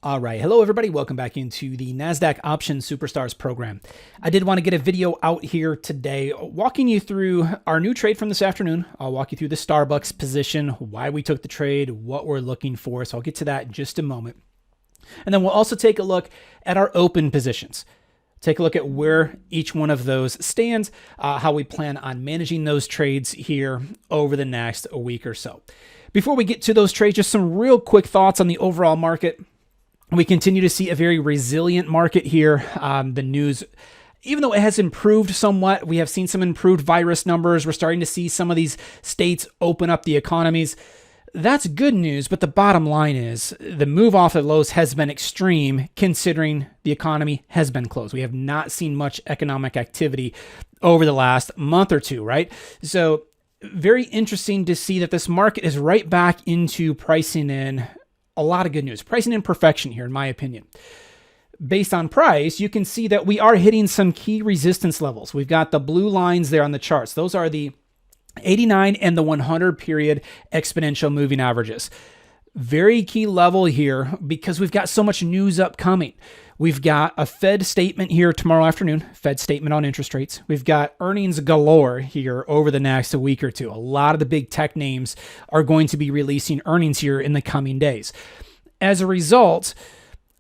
All right. Hello, everybody. Welcome back into the NASDAQ Options Superstars program. I did want to get a video out here today walking you through our new trade from this afternoon. I'll walk you through the Starbucks position, why we took the trade, what we're looking for. So I'll get to that in just a moment. And then we'll also take a look at our open positions. Take a look at where each one of those stands, how we plan on managing those trades here over the next week or so. Before we get to those trades, just some real quick thoughts on the overall market. We continue to see a very resilient market here. The news, even though it has improved somewhat, we have seen some improved virus numbers. We're starting to see some of these states open up the economies. That's good news, but the bottom line is the move off of lows has been extreme considering the economy has been closed. We have not seen much economic activity over the last month or two, right? So very interesting to see that this market is right back into pricing in a lot of good news. Pricing in perfection here, in my opinion. Based on price, you can see that we are hitting some key resistance levels. We've got the blue lines there on the charts. Those are the 89 and the 100 period exponential moving averages. Very key level here because we've got so much news upcoming. We've got a Fed statement here tomorrow afternoon, Fed statement on interest rates. We've got earnings galore here over the next week or two. A lot of the big tech names are going to be releasing earnings here in the coming days. As a result,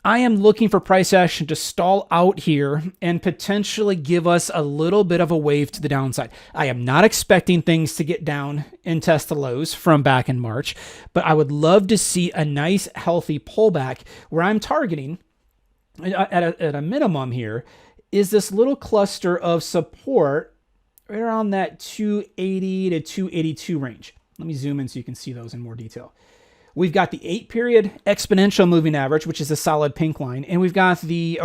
I am looking for price action to stall out here and potentially give us a little bit of a wave to the downside. I am not expecting things to get down and test the lows from back in March, but I would love to see a nice, healthy pullback where I'm targeting at a minimum here is this little cluster of support right around that 280 to 282 range. Let me zoom in so you can see those in more detail. We've got the 8-period exponential moving average, which is a solid pink line, and we've got the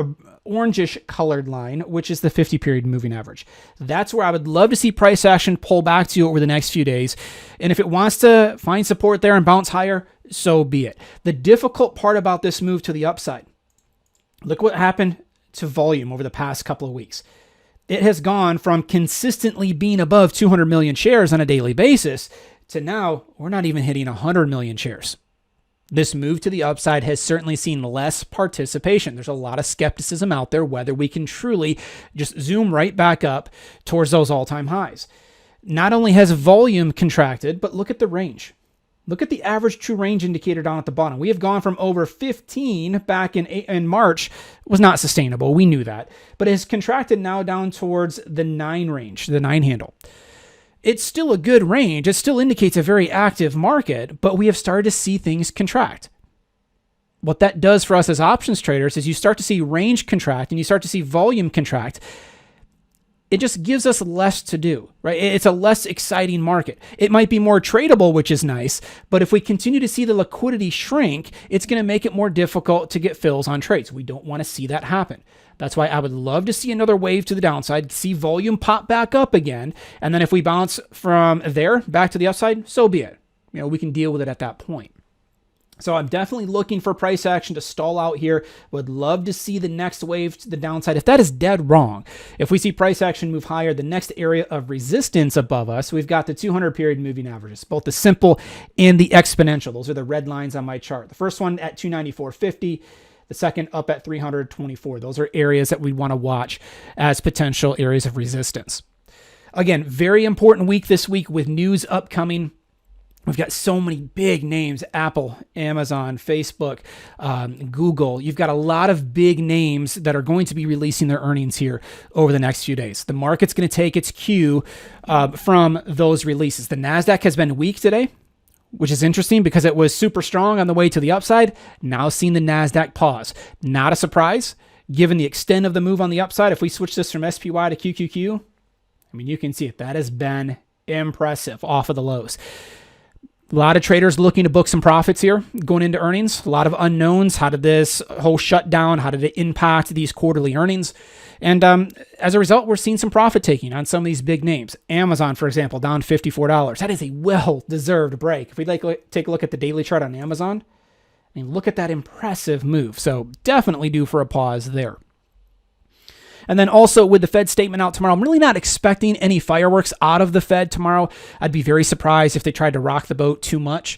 orangish colored line, which is the 50-period moving average. That's where I would love to see price action pull back to over the next few days. And if it wants to find support there and bounce higher, so be it. The difficult part about this move to the upside, look what happened to volume over the past couple of weeks. It has gone from consistently being above 200 million shares on a daily basis to now we're not even hitting 100 million shares. This move to the upside has certainly seen less participation. There's a lot of skepticism out there whether we can truly just zoom right back up towards those all-time highs. Not only has volume contracted, but look at the range. Look at the average true range indicator down at the bottom. We have gone from over 15 back in March. It was not sustainable. We knew that. But it has contracted now down towards the 9 range, the 9 handle. It's still a good range. It still indicates a very active market, but we have started to see things contract. What that does for us as options traders is you start to see range contract and you start to see volume contract. It just gives us less to do, right? It's a less exciting market. It might be more tradable, which is nice, but if we continue to see the liquidity shrink, it's going to make it more difficult to get fills on trades. We don't want to see that happen. That's why I would love to see another wave to the downside, see volume pop back up again, and then if we bounce from there back to the upside, so be it. We can deal with it at that point. So I'm definitely looking for price action to stall out here. Would love to see the next wave to the downside. If that is dead wrong, if we see price action move higher, the next area of resistance above us, we've got the 200-period moving averages, both the simple and the exponential. Those are the red lines on my chart. The first one at 294.50. The second up at 324. Those are areas that we want to watch as potential areas of resistance. Again, very important week this week with news upcoming. We've got so many big names: Apple, Amazon, Facebook, Google. You've got a lot of big names that are going to be releasing their earnings here over the next few days. The market's going to take its cue from those releases. The NASDAQ has been weak today, which is interesting because it was super strong on the way to the upside. Now seeing the NASDAQ pause. Not a surprise, given the extent of the move on the upside. If we switch this from SPY to QQQ, you can see it. That has been impressive off of the lows. A lot of traders looking to book some profits here going into earnings. A lot of unknowns. How did this whole shutdown, how did it impact these quarterly earnings? And as a result, we're seeing some profit taking on some of these big names. Amazon, for example, down $54. That is a well-deserved break. If we take a look at the daily chart on Amazon, look at that impressive move. So definitely due for a pause there. And then also with the Fed statement out tomorrow, I'm really not expecting any fireworks out of the Fed tomorrow. I'd be very surprised if they tried to rock the boat too much.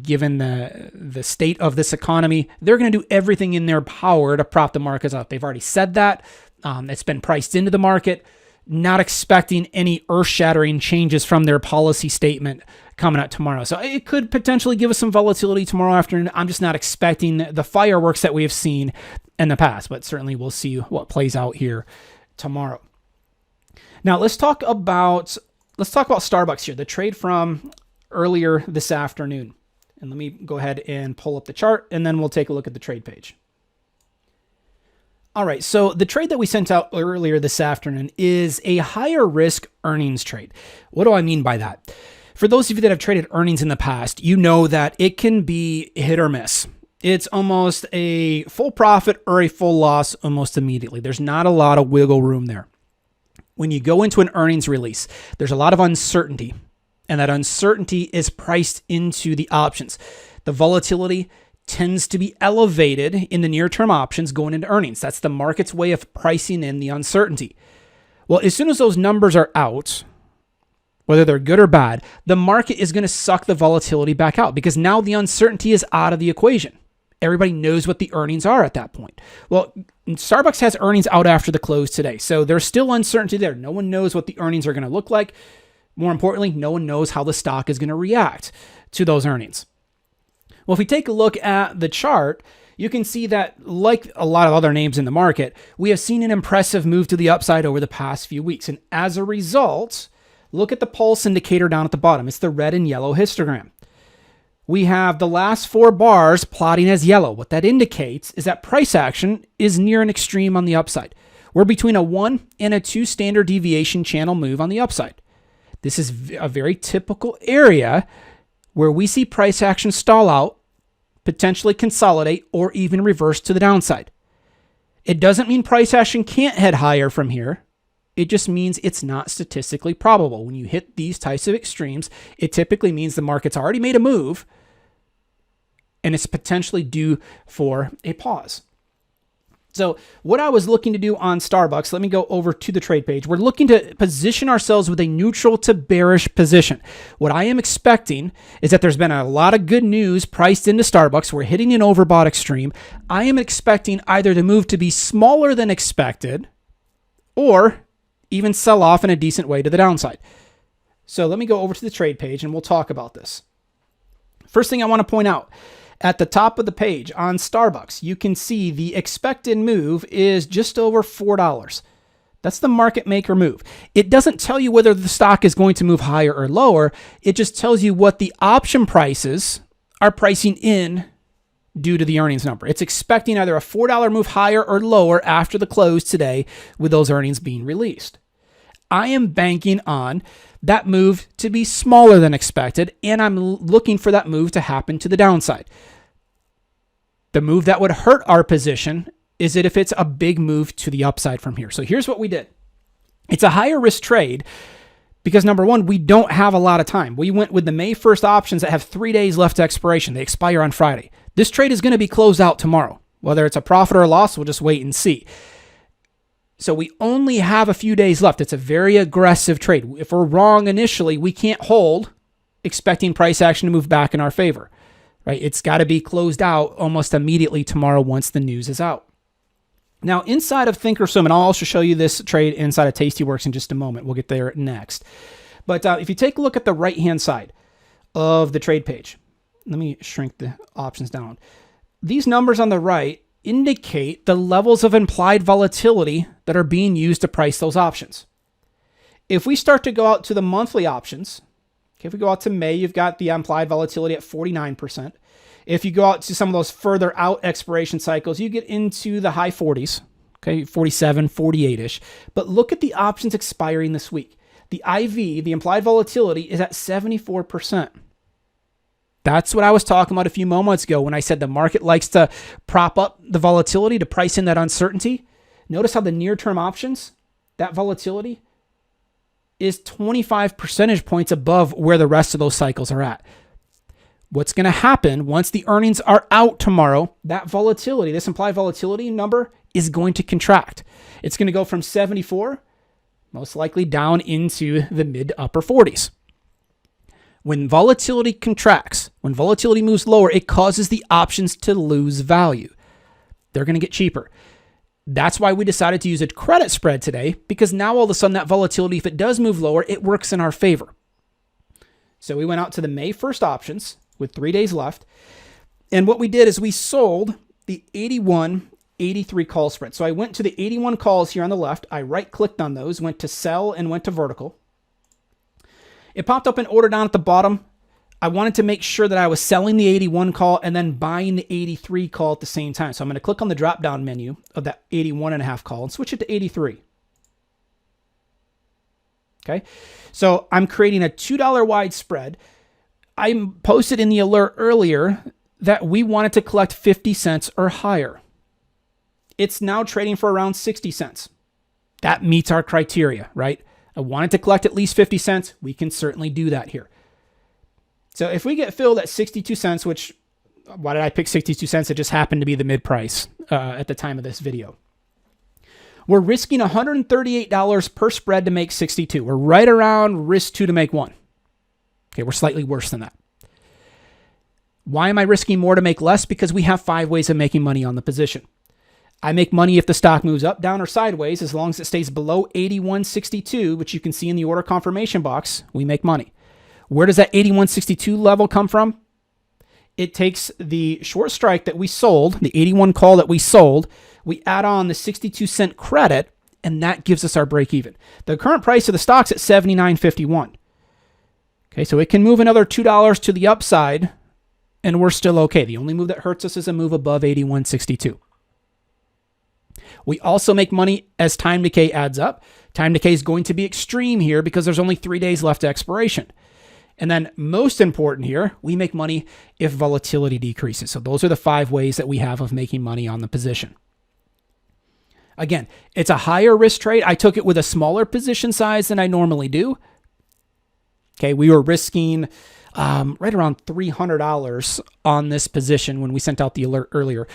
Given the state of this economy, they're going to do everything in their power to prop the markets up. They've already said that. It's been priced into the market. Not expecting any earth-shattering changes from their policy statement coming out tomorrow. So it could potentially give us some volatility tomorrow afternoon. I'm just not expecting the fireworks that we have seen in the past, but certainly we'll see what plays out here tomorrow. Now let's talk about Starbucks here, the trade from earlier this afternoon. And let me go ahead and pull up the chart, and then we'll take a look at the trade page. All right, so the trade that we sent out earlier this afternoon is a higher risk earnings trade. What do I mean by that? For those of you that have traded earnings in the past, you know that it can be hit or miss. It's almost a full profit or a full loss almost immediately. There's not a lot of wiggle room there. When you go into an earnings release, there's a lot of uncertainty, and that uncertainty is priced into the options. The volatility tends to be elevated in the near-term options going into earnings. That's the market's way of pricing in the uncertainty. Well, as soon as those numbers are out, whether they're good or bad, the market is going to suck the volatility back out because now the uncertainty is out of the equation. Everybody knows what the earnings are at that point. Well, Starbucks has earnings out after the close today, so there's still uncertainty there. No one knows what the earnings are going to look like. More importantly, no one knows how the stock is going to react to those earnings. Well, if we take a look at the chart, you can see that like a lot of other names in the market, we have seen an impressive move to the upside over the past few weeks. And as a result, look at the pulse indicator down at the bottom. It's the red and yellow histogram. We have the last 4 bars plotting as yellow. What that indicates is that price action is near an extreme on the upside. We're between a 1 and a 2 standard deviation channel move on the upside. This is a very typical area where we see price action stall out, potentially consolidate, or even reverse to the downside. It doesn't mean price action can't head higher from here. It just means it's not statistically probable. When you hit these types of extremes, it typically means the market's already made a move and it's potentially due for a pause. So what I was looking to do on Starbucks, let me go over to the trade page. We're looking to position ourselves with a neutral to bearish position. What I am expecting is that there's been a lot of good news priced into Starbucks. We're hitting an overbought extreme. I am expecting either the move to be smaller than expected or even sell off in a decent way to the downside. So let me go over to the trade page and we'll talk about this. First thing I want to point out, at the top of the page on Starbucks, you can see the expected move is just over $4. That's the market maker move. It doesn't tell you whether the stock is going to move higher or lower. It just tells you what the option prices are pricing in due to the earnings number. It's expecting either a $4 move higher or lower after the close today with those earnings being released. I am banking on that move to be smaller than expected, and I'm looking for that move to happen to the downside. The move that would hurt our position is that if it's a big move to the upside from here. So here's what we did. It's a higher risk trade because number one, we don't have a lot of time. We went with the May 1st options that have 3 days left to expiration. They expire on Friday. This trade is going to be closed out tomorrow. Whether it's a profit or a loss, we'll just wait and see. So we only have a few days left. It's a very aggressive trade. If we're wrong initially, we can't hold expecting price action to move back in our favor, right? It's got to be closed out almost immediately tomorrow once the news is out. Now, inside of Thinkorswim, and I'll also show you this trade inside of Tastyworks in just a moment. We'll get there next. But if you take a look at the right-hand side of the trade page, let me shrink the options down. These numbers on the right indicate the levels of implied volatility that are being used to price those options. If we start to go out to the monthly options, okay, if we go out to May, you've got the implied volatility at 49%. If you go out to some of those further out expiration cycles, you get into the high 40s, okay, 47, 48-ish. But look at the options expiring this week. The IV, the implied volatility, is at 74%. That's what I was talking about a few moments ago when I said the market likes to prop up the volatility to price in that uncertainty. Notice how the near-term options, that volatility, is 25 percentage points above where the rest of those cycles are at. What's going to happen once the earnings are out tomorrow, that volatility, this implied volatility number, is going to contract. It's going to go from 74, most likely down into the mid to upper 40s. When volatility contracts, when volatility moves lower, it causes the options to lose value. They're going to get cheaper. That's why we decided to use a credit spread today, because now all of a sudden that volatility, if it does move lower, it works in our favor. So we went out to the May 1st options with 3 days left. And what we did is we sold the 81-83 call spread. So I went to the 81 calls here on the left. I right-clicked on those, went to sell and went to vertical. It popped up an order down at the bottom. I wanted to make sure that I was selling the 81 call and then buying the 83 call at the same time. So I'm going to click on the drop-down menu of that 81.5 call and switch it to 83. Okay, so I'm creating a $2 wide spread. I posted in the alert earlier that we wanted to collect 50 cents or higher. It's now trading for around 60 cents. That meets our criteria, right? I wanted to collect at least 50 cents. We can certainly do that here. So if we get filled at 62 cents, which, why did I pick 62 cents? It just happened to be the mid price at the time of this video. We're risking $138 per spread to make 62. We're right around risk 2 to make 1. Okay, we're slightly worse than that. Why am I risking more to make less? Because we have 5 ways of making money on the position. I make money if the stock moves up, down, or sideways. As long as it stays below 81.62, which you can see in the order confirmation box, we make money. Where does that 81.62 level come from? It takes the short strike that we sold, the 81 call that we sold, we add on the 62 cent credit, and that gives us our break even. The current price of the stock's at $79.51. Okay, so it can move another $2 to the upside, and we're still okay. The only move that hurts us is a move above 81.62. We also make money as time decay adds up. Time decay is going to be extreme here because there's only 3 days left to expiration. And then most important here, we make money if volatility decreases. So those are the 5 ways that we have of making money on the position. Again, it's a higher risk trade. I took it with a smaller position size than I normally do. Okay, we were risking right around $300 on this position when we sent out the alert earlier.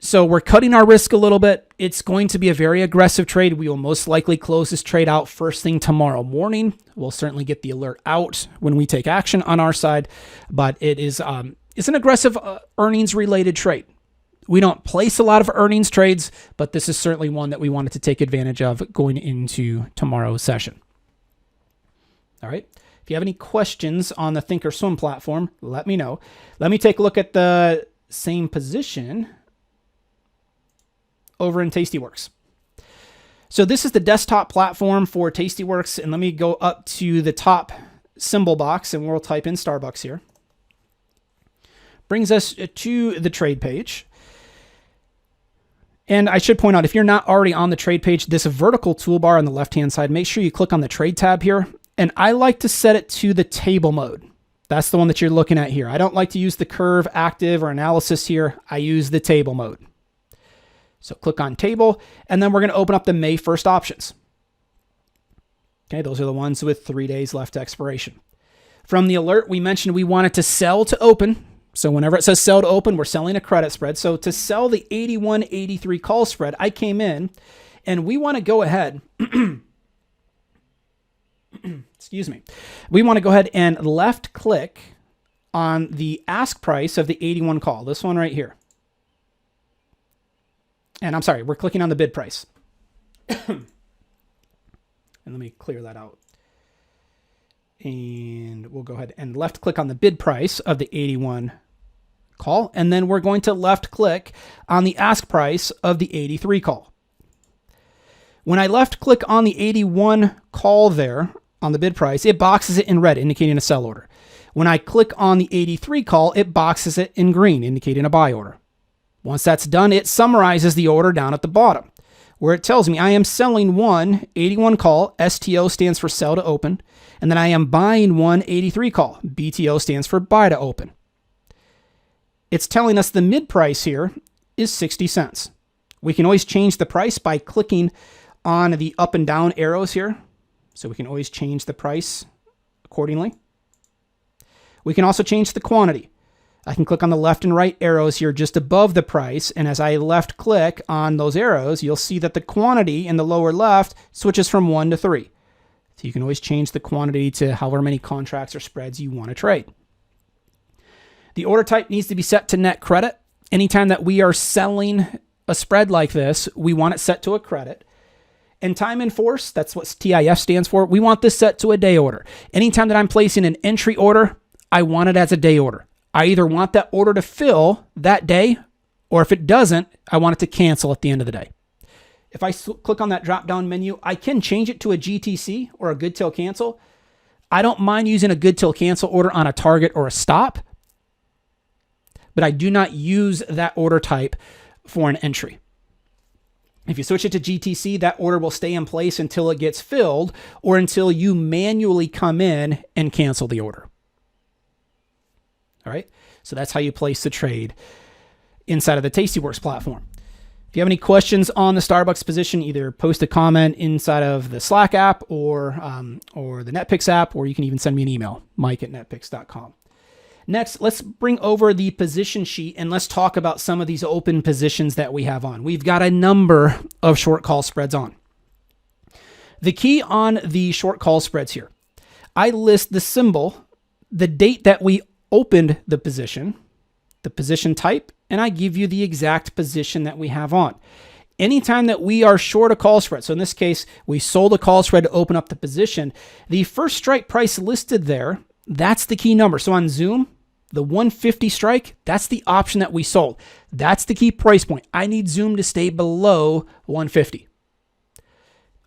So we're cutting our risk a little bit. It's going to be a very aggressive trade. We will most likely close this trade out first thing tomorrow morning. We'll certainly get the alert out when we take action on our side, but it's an aggressive earnings related trade. We don't place a lot of earnings trades, but this is certainly one that we wanted to take advantage of going into tomorrow's session. All right. If you have any questions on the Thinkorswim platform, let me know. Let me take a look at the same position over in Tastyworks. So this is the desktop platform for Tastyworks, and let me go up to the top symbol box and we'll type in Starbucks here. Brings us to the trade page. And I should point out, if you're not already on the trade page, this vertical toolbar on the left-hand side, make sure you click on the trade tab here. And I like to set it to the table mode. That's the one that you're looking at here. I don't like to use the curve, active, or analysis here. I use the table mode. So click on table, and then we're going to open up the May 1st options. Okay, those are the ones with 3 days left to expiration. From the alert, we mentioned we wanted to sell to open. So whenever it says sell to open, we're selling a credit spread. So to sell the 81.83 call spread, I came in, and we want to go ahead. Excuse me. We want to go ahead and left click on the ask price of the 81 call. This one right here. And I'm sorry, we're clicking on the bid price. And let me clear that out. And we'll go ahead and left click on the bid price of the 81 call. And then we're going to left click on the ask price of the 83 call. When I left click on the 81 call there on the bid price, it boxes it in red, indicating a sell order. When I click on the 83 call, it boxes it in green, indicating a buy order. Once that's done, it summarizes the order down at the bottom, where it tells me I am selling one 81 call, STO stands for sell to open, and then I am buying one 83 call, BTO stands for buy to open. It's telling us the mid price here is 60 cents. We can always change the price by clicking on the up and down arrows here, so we can always change the price accordingly. We can also change the quantity. I can click on the left and right arrows here just above the price. And as I left click on those arrows, you'll see that the quantity in the lower left switches from 1 to 3. So you can always change the quantity to however many contracts or spreads you want to trade. The order type needs to be set to net credit. Anytime that we are selling a spread like this, we want it set to a credit. And time in force, that's what TIF stands for. We want this set to a day order. Anytime that I'm placing an entry order, I want it as a day order. I either want that order to fill that day, or if it doesn't, I want it to cancel at the end of the day. If I click on that drop-down menu, I can change it to a GTC or a good till cancel. I don't mind using a good till cancel order on a target or a stop, but I do not use that order type for an entry. If you switch it to GTC, that order will stay in place until it gets filled or until you manually come in and cancel the order. All right, so that's how you place the trade inside of the Tastyworks platform. If you have any questions on the Starbucks position, either post a comment inside of the Slack app or the NetPicks app, or you can even send me an email, mike@netpicks.com. Next, let's bring over the position sheet and let's talk about some of these open positions that we have on. We've got a number of short call spreads on. The key on the short call spreads here, I list the symbol, the date that we opened the position type, and I give you the exact position that we have on. Anytime that we are short a call spread, so in this case, we sold a call spread to open up the position, the first strike price listed there, that's the key number. So on Zoom, the 150 strike, that's the option that we sold. That's the key price point. I need Zoom to stay below 150.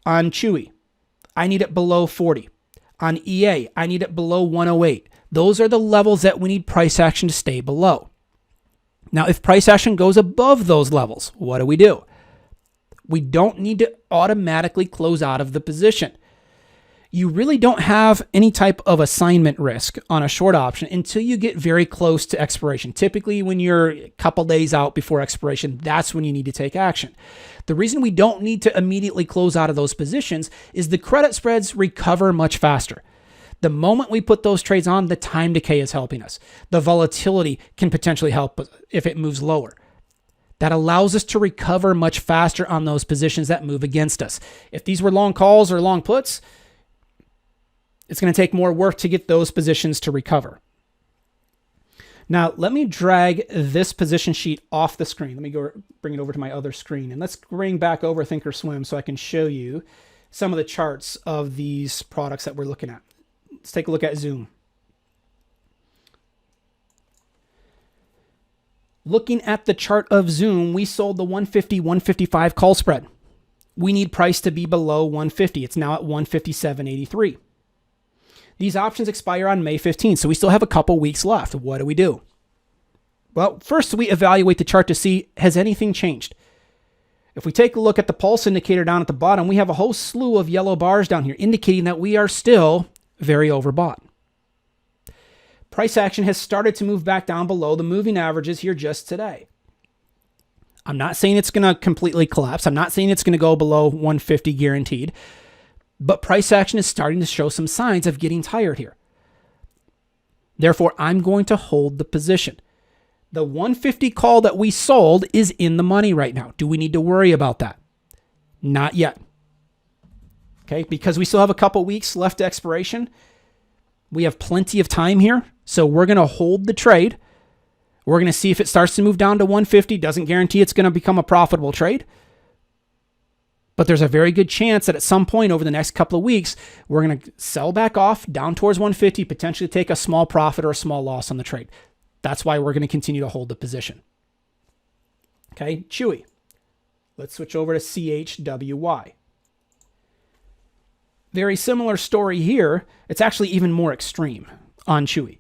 On Chewy, I need it below 40. On EA, I need it below 108. Those are the levels that we need price action to stay below. Now, if price action goes above those levels, what do? We don't need to automatically close out of the position. You really don't have any type of assignment risk on a short option until you get very close to expiration. Typically, when you're a couple days out before expiration, that's when you need to take action. The reason we don't need to immediately close out of those positions is the credit spreads recover much faster. The moment we put those trades on, the time decay is helping us. The volatility can potentially help if it moves lower. That allows us to recover much faster on those positions that move against us. If these were long calls or long puts, it's going to take more work to get those positions to recover. Now, let me drag this position sheet off the screen. Let me go bring it over to my other screen. And let's bring back over Thinkorswim so I can show you some of the charts of these products that we're looking at. Let's take a look at Zoom. Looking at the chart of Zoom, we sold the 150, 155 call spread. We need price to be below 150. It's now at 157.83. These options expire on May 15th, so we still have a couple weeks left. What do? Well, first we evaluate the chart to see, has anything changed? If we take a look at the pulse indicator down at the bottom, we have a whole slew of yellow bars down here indicating that we are still very overbought. Price action has started to move back down below the moving averages here just today. I'm not saying it's going to completely collapse. I'm not saying it's going to go below 150 guaranteed. But price action is starting to show some signs of getting tired here. Therefore, I'm going to hold the position. The 150 call that we sold is in the money right now. Do we need to worry about that? Not yet. Okay, because we still have a couple weeks left to expiration. We have plenty of time here. So we're going to hold the trade. We're going to see if it starts to move down to 150. Doesn't guarantee it's going to become a profitable trade. But there's a very good chance that at some point over the next couple of weeks, we're going to sell back off down towards 150, potentially take a small profit or a small loss on the trade. That's why we're going to continue to hold the position. Okay, Chewy. Let's switch over to CHWY. Very similar story here. It's actually even more extreme on Chewy,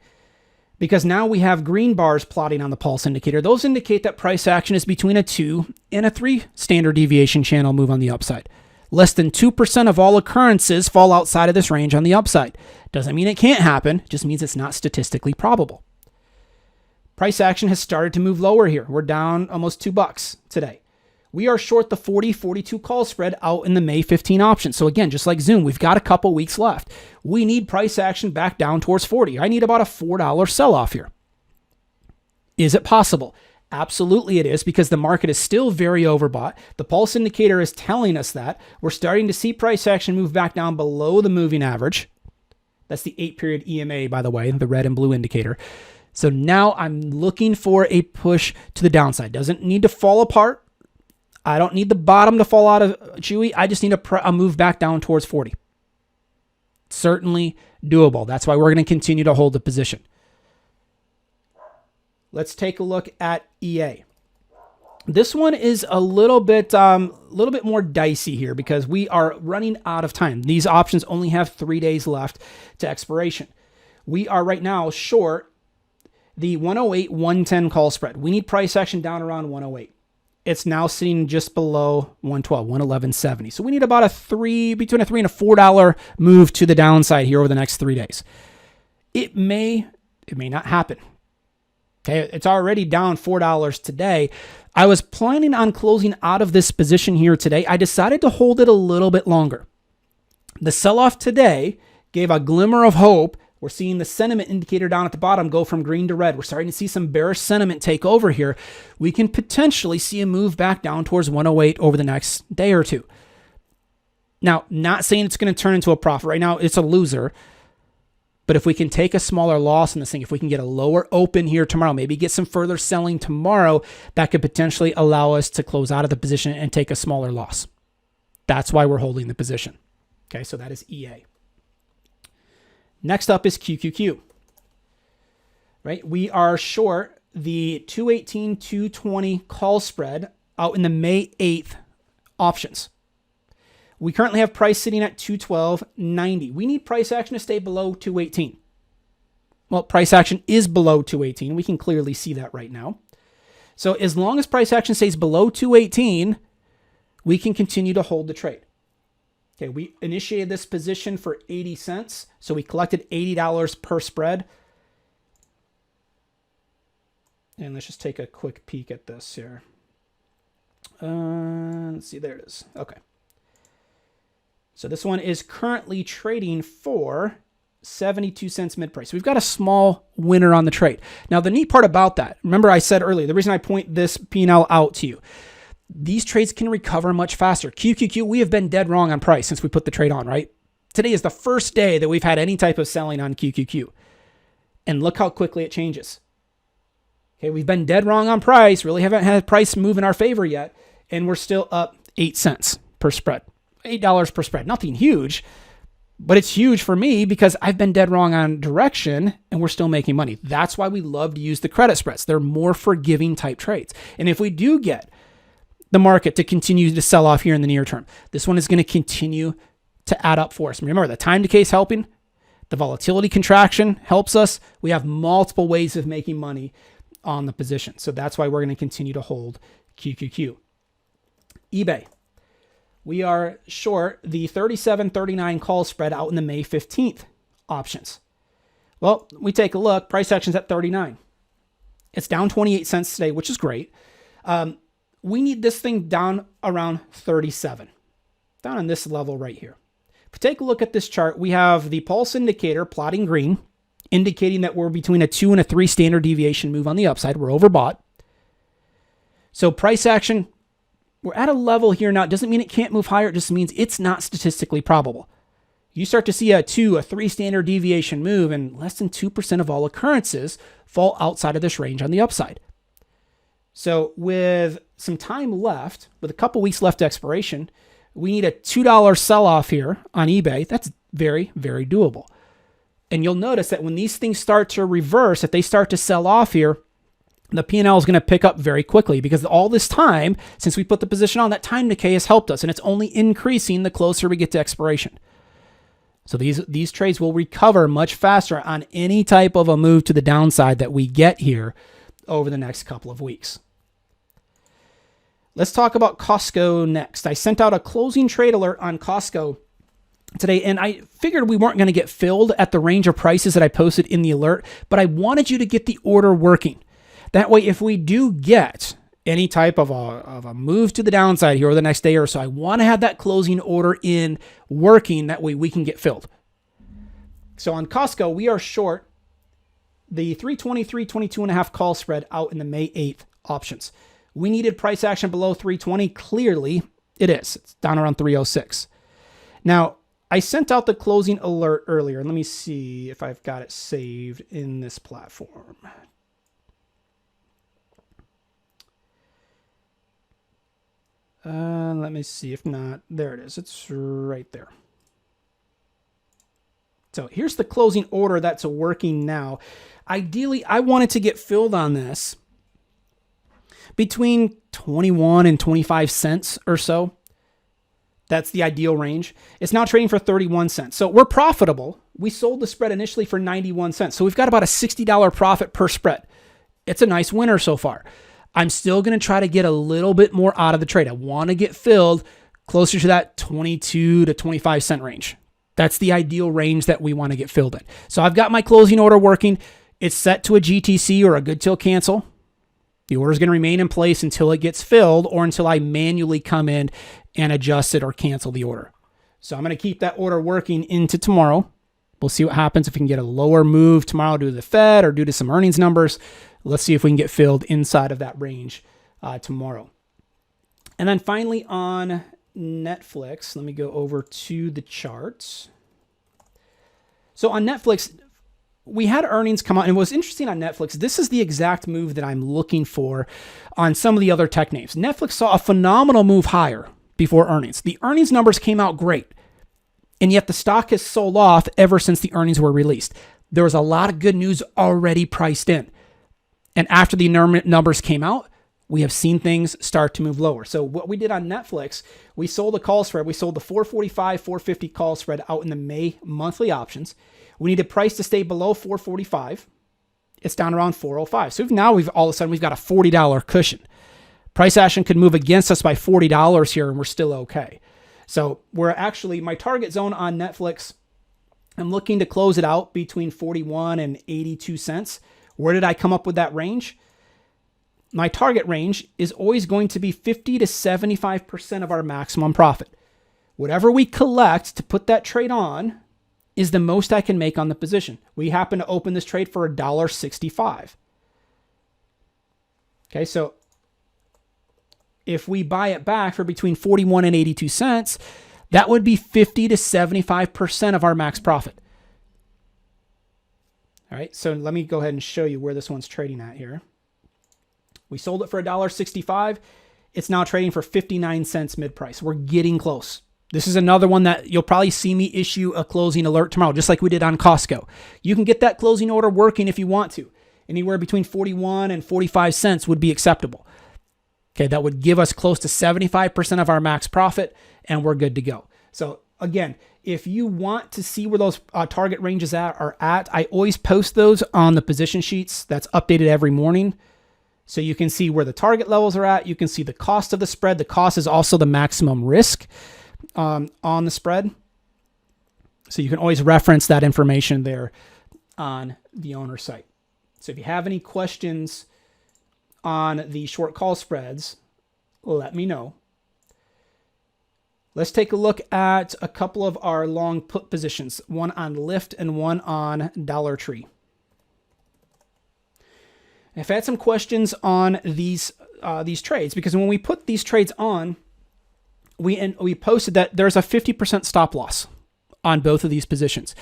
because now we have green bars plotting on the pulse indicator. Those indicate that price action is between a 2 and a 3 standard deviation channel move on the upside. Less than 2% of all occurrences fall outside of this range on the upside. Doesn't mean it can't happen, just means it's not statistically probable. Price action has started to move lower here. We're down almost $2 today. We are short the 40-42 call spread out in the May 15 option. So again, just like Zoom, we've got a couple weeks left. We need price action back down towards 40. I need about a $4 sell-off here. Is it possible? Absolutely it is, because the market is still very overbought. The pulse indicator is telling us that. We're starting to see price action move back down below the moving average. That's the 8-period EMA, by the way, the red and blue indicator. So now I'm looking for a push to the downside. Doesn't need to fall apart. I don't need the bottom to fall out of Chewy. I just need a move back down towards 40. Certainly doable. That's why we're going to continue to hold the position. Let's take a look at EA. This one is a little bit more dicey here because we are running out of time. These options only have 3 days left to expiration. We are right now short the 108-110 call spread. We need price action down around 108. It's now sitting just below 112, 111.70. So we need about between a $3 and a $4 move to the downside here over the next 3 days. It may not happen. Okay, it's already down $4 today. I was planning on closing out of this position here today. I decided to hold it a little bit longer. The sell-off today gave a glimmer of hope. We're seeing the sentiment indicator down at the bottom go from green to red. We're starting to see some bearish sentiment take over here. We can potentially see a move back down towards 108 over the next day or two. Now, not saying it's going to turn into a profit. Right now, it's a loser. But if we can take a smaller loss in this thing, if we can get a lower open here tomorrow, maybe get some further selling tomorrow, that could potentially allow us to close out of the position and take a smaller loss. That's why we're holding the position. Okay, so that is EA. Next up is QQQ. Right? We are short the 218-220 call spread out in the May 8th options. We currently have price sitting at 212.90. We need price action to stay below 218. Well, price action is below 218. We can clearly see that right now. So as long as price action stays below 218, we can continue to hold the trade. Okay, we initiated this position for 80 cents. So we collected $80 per spread. And let's just take a quick peek at this here. Let's see, there it is. Okay. So this one is currently trading for 72 cents mid price. We've got a small winner on the trade. Now, the neat part about that, remember I said earlier, the reason I point this P&L out to you, these trades can recover much faster. QQQ, we have been dead wrong on price since we put the trade on, right? Today is the first day that we've had any type of selling on QQQ. And look how quickly it changes. Okay, we've been dead wrong on price, really haven't had price move in our favor yet, and we're still up 8 cents per spread. $8 per spread. Nothing huge, but it's huge for me because I've been dead wrong on direction and we're still making money. That's why we love to use the credit spreads. They're more forgiving type trades. And if we do get the market to continue to sell off here in the near term, this one is going to continue to add up for us. Remember, the time decay is helping. The volatility contraction helps us. We have multiple ways of making money on the position. So that's why we're going to continue to hold QQQ. eBay. We are short the 37.39 call spread out in the May 15th options. Well, we take a look. Price action's at 39. It's down 28 cents today, which is great. We need this thing down around 37, down on this level right here. If we take a look at this chart, we have the pulse indicator plotting green, indicating that we're between a 2 and a 3 standard deviation move on the upside. We're overbought. So price action, we're at a level here now. It doesn't mean it can't move higher. It just means it's not statistically probable. You start to see a 2, a 3 standard deviation move, and less than 2% of all occurrences fall outside of this range on the upside. So with some time left, with a couple weeks left to expiration, we need a $2 sell-off here on eBay. That's very, very doable. And you'll notice that when these things start to reverse, if they start to sell off here, the P&L is going to pick up very quickly because all this time, since we put the position on, that time decay has helped us, and it's only increasing the closer we get to expiration. So these trades will recover much faster on any type of a move to the downside that we get here over the next couple of weeks. Let's talk about Costco next. I sent out a closing trade alert on Costco today, and I figured we weren't going to get filled at the range of prices that I posted in the alert, but I wanted you to get the order working. That way, if we do get any type of a move to the downside here over the next day or so, I want to have that closing order in working. That way we can get filled. So on Costco, we are short the 320, 322.5 call spread out in the May 8th options. We needed price action below 320. Clearly, it is. It's down around 306. Now, I sent out the closing alert earlier. Let me see if I've got it saved in this platform. Let me see. If not, there it is. It's right there. So here's the closing order that's working now. Ideally, I wanted to get filled on this between 21 and 25 cents or so. That's the ideal range. It's now trading for 31 cents. So we're profitable. We sold the spread initially for 91 cents. So we've got about a $60 profit per spread. It's a nice winner so far. I'm still going to try to get a little bit more out of the trade. I want to get filled closer to that 22 to 25 cent range. That's the ideal range that we want to get filled in. So I've got my closing order working. It's set to a GTC or a good till cancel. The order is going to remain in place until it gets filled or until I manually come in and adjust it or cancel the order. So I'm going to keep that order working into tomorrow. We'll see what happens if we can get a lower move tomorrow due to the Fed or due to some earnings numbers. Let's see if we can get filled inside of that range tomorrow. And then finally on Netflix, let me go over to the charts. So on Netflix, we had earnings come out, and what's interesting on Netflix, this is the exact move that I'm looking for on some of the other tech names. Netflix saw a phenomenal move higher before earnings. The earnings numbers came out great, and yet the stock has sold off ever since the earnings were released. There was a lot of good news already priced in. And after the numbers came out, we have seen things start to move lower. So what we did on Netflix, we sold a call spread. We sold the 445, 450 call spread out in the May monthly options. We need a price to stay below 445. It's down around 405. So now all of a sudden we've got a $40 cushion. Price action could move against us by $40 here and we're still okay. So we're actually, my target zone on Netflix, I'm looking to close it out between 41 and 82 cents. Where did I come up with that range? My target range is always going to be 50 to 75% of our maximum profit. Whatever we collect to put that trade on is the most I can make on the position. We happen to open this trade for $1.65. Okay, so if we buy it back for between 41 and 82 cents, that would be 50 to 75% of our max profit. All right, so let me go ahead and show you where this one's trading at here. We sold it for $1.65. It's now trading for 59 cents mid-price. We're getting close. This is another one that you'll probably see me issue a closing alert tomorrow, just like we did on Costco. You can get that closing order working if you want to. Anywhere between 41 and 45 cents would be acceptable. Okay, that would give us close to 75% of our max profit, and we're good to go. So again, if you want to see where those target ranges are at, I always post those on the position sheets. That's updated every morning. So you can see where the target levels are at. You can see the cost of the spread. The cost is also the maximum risk on the spread. So you can always reference that information there on the owner site. So if you have any questions on the short call spreads, let me know. Let's take a look at a couple of our long put positions, one on Lyft and one on Dollar Tree. I've had some questions on these trades because when we put these trades on, we posted that there's a 50% stop loss on both of these positions.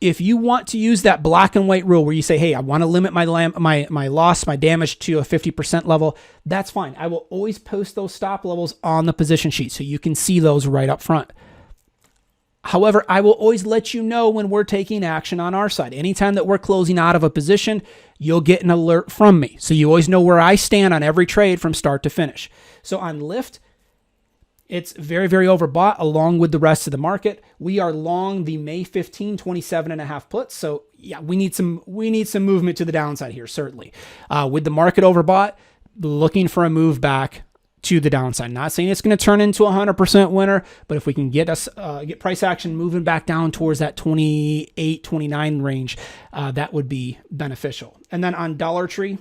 If you want to use that black and white rule where you say, hey, I want to limit my loss, my damage to a 50% level, that's fine. I will always post those stop levels on the position sheet so you can see those right up front. However, I will always let you know when we're taking action on our side. Anytime that we're closing out of a position, you'll get an alert from me. So you always know where I stand on every trade from start to finish. So on Lyft, it's very, very overbought along with the rest of the market. We are long the May 15, 27.5 puts. So yeah, we need some movement to the downside here, certainly. With the market overbought, looking for a move back to the downside. Not saying it's going to turn into a 100% winner, but if we can get price action moving back down towards that 28, 29 range, that would be beneficial. And then on Dollar Tree,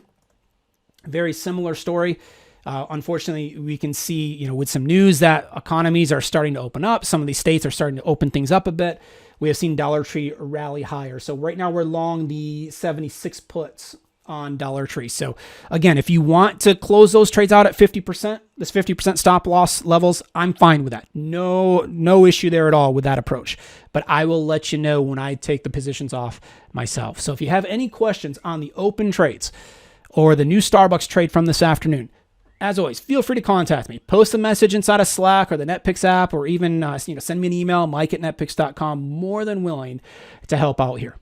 very similar story. Unfortunately, we can see, with some news that economies are starting to open up. Some of these states are starting to open things up a bit. We have seen Dollar Tree rally higher. So right now we're long the 76 puts on Dollar Tree. So again, if you want to close those trades out at 50%, this 50% stop loss levels, I'm fine with that. No issue there at all with that approach. But I will let you know when I take the positions off myself. So if you have any questions on the open trades or the new Starbucks trade from this afternoon, as always, feel free to contact me. Post a message inside of Slack or the NetPicks app, or even send me an email, mike@netpicks.com. More than willing to help out here.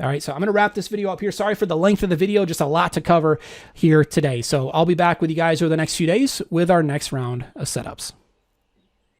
All right, so I'm going to wrap this video up here. Sorry for the length of the video, just a lot to cover here today. So I'll be back with you guys over the next few days with our next round of setups.